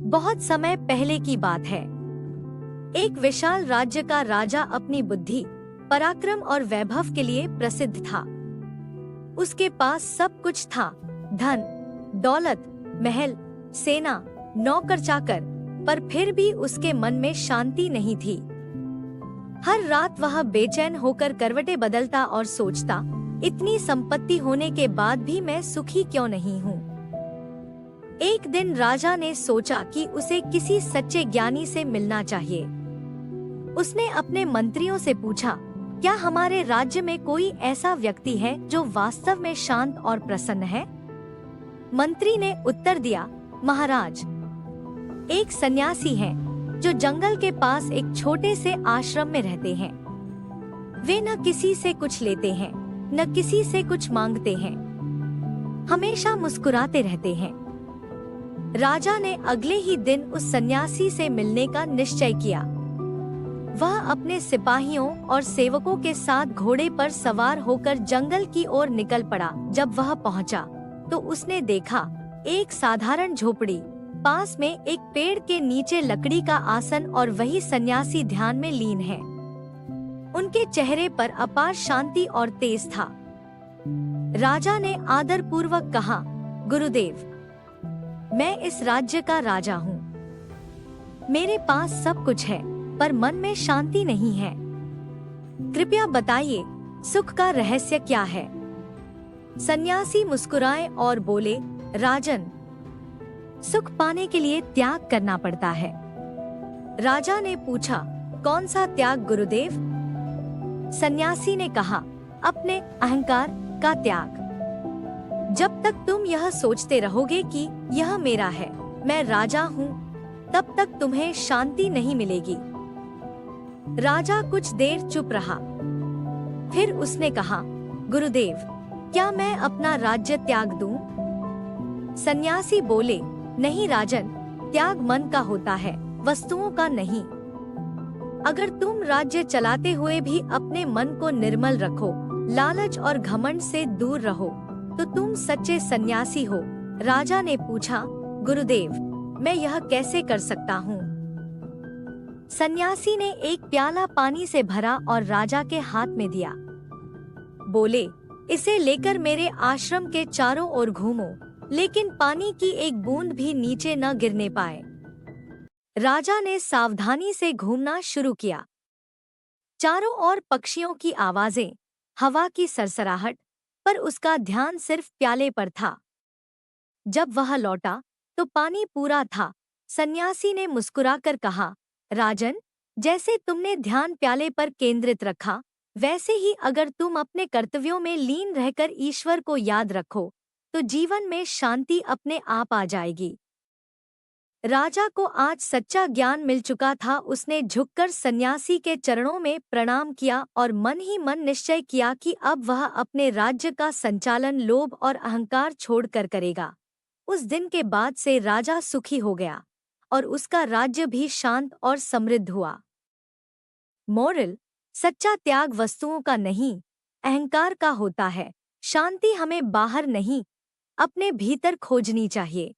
बहुत समय पहले की बात है। एक विशाल राज्य का राजा अपनी बुद्धि, पराक्रम और वैभव के लिए प्रसिद्ध था। उसके पास सब कुछ था, धन, दौलत, महल, सेना, नौकर चाकर, पर फिर भी उसके मन में शांति नहीं थी। हर रात वह बेचैन होकर करवटें बदलता और सोचता, इतनी संपत्ति होने के बाद भी मैं सुखी क्यों नहीं हूँ। एक दिन राजा ने सोचा कि उसे किसी सच्चे ज्ञानी से मिलना चाहिए। उसने अपने मंत्रियों से पूछा, क्या हमारे राज्य में कोई ऐसा व्यक्ति है जो वास्तव में शांत और प्रसन्न है? मंत्री ने उत्तर दिया, महाराज, एक सन्यासी हैं जो जंगल के पास एक छोटे से आश्रम में रहते हैं। वे न किसी से कुछ लेते हैं, न किसी से कुछ मांगते हैं, हमेशा मुस्कुराते रहते हैं। राजा ने अगले ही दिन उस सन्यासी से मिलने का निश्चय किया। वह अपने सिपाहियों और सेवकों के साथ घोड़े पर सवार होकर जंगल की ओर निकल पड़ा। जब वह पहुंचा, तो उसने देखा एक साधारण झोपड़ी, पास में एक पेड़ के नीचे लकड़ी का आसन और वही सन्यासी ध्यान में लीन है। उनके चेहरे पर अपार शांति और तेज था। राजा ने आदर पूर्वक कहा, गुरुदेव, मैं इस राज्य का राजा हूँ। मेरे पास सब कुछ है, पर मन में शांति नहीं है। कृपया बताइए, सुख का रहस्य क्या है? सन्यासी मुस्कुराए और बोले, राजन, सुख पाने के लिए त्याग करना पड़ता है। राजा ने पूछा, कौन सा त्याग गुरुदेव? सन्यासी ने कहा, अपने अहंकार का त्याग। जब तक तुम यह सोचते रहोगे कि यह मेरा है, मैं राजा हूँ, तब तक तुम्हें शांति नहीं मिलेगी। राजा कुछ देर चुप रहा। फिर उसने कहा, गुरुदेव, क्या मैं अपना राज्य त्याग दूं? सन्यासी बोले, नहीं राजन, त्याग मन का होता है, वस्तुओं का नहीं। अगर तुम राज्य चलाते हुए भी अपने मन को निर्मल रखो, लालच और घमंड से दूर रहो, तो तुम सच्चे सन्यासी हो। राजा ने पूछा, गुरुदेव, मैं यह कैसे कर सकता हूँ? सन्यासी ने एक प्याला पानी से भरा और राजा के हाथ में दिया। बोले, इसे लेकर मेरे आश्रम के चारों ओर घूमो, लेकिन पानी की एक बूंद भी नीचे न गिरने पाए। राजा ने सावधानी से घूमना शुरू किया। चारों ओर पक्षियों की आवाजें, हवा की सरसराहट, पर उसका ध्यान सिर्फ प्याले पर था। जब वह लौटा, तो पानी पूरा था। सन्यासी ने मुस्कुराकर कहा, राजन, जैसे तुमने ध्यान प्याले पर केंद्रित रखा, वैसे ही अगर तुम अपने कर्तव्यों में लीन रहकर ईश्वर को याद रखो, तो जीवन में शांति अपने आप आ जाएगी। राजा को आज सच्चा ज्ञान मिल चुका था। उसने झुककर सन्यासी के चरणों में प्रणाम किया और मन ही मन निश्चय किया कि अब वह अपने राज्य का संचालन लोभ और अहंकार छोड़कर करेगा। उस दिन के बाद से राजा सुखी हो गया और उसका राज्य भी शांत और समृद्ध हुआ। मोरल: सच्चा त्याग वस्तुओं का नहीं, अहंकार का होता है। शांति हमें बाहर नहीं, अपने भीतर खोजनी चाहिए।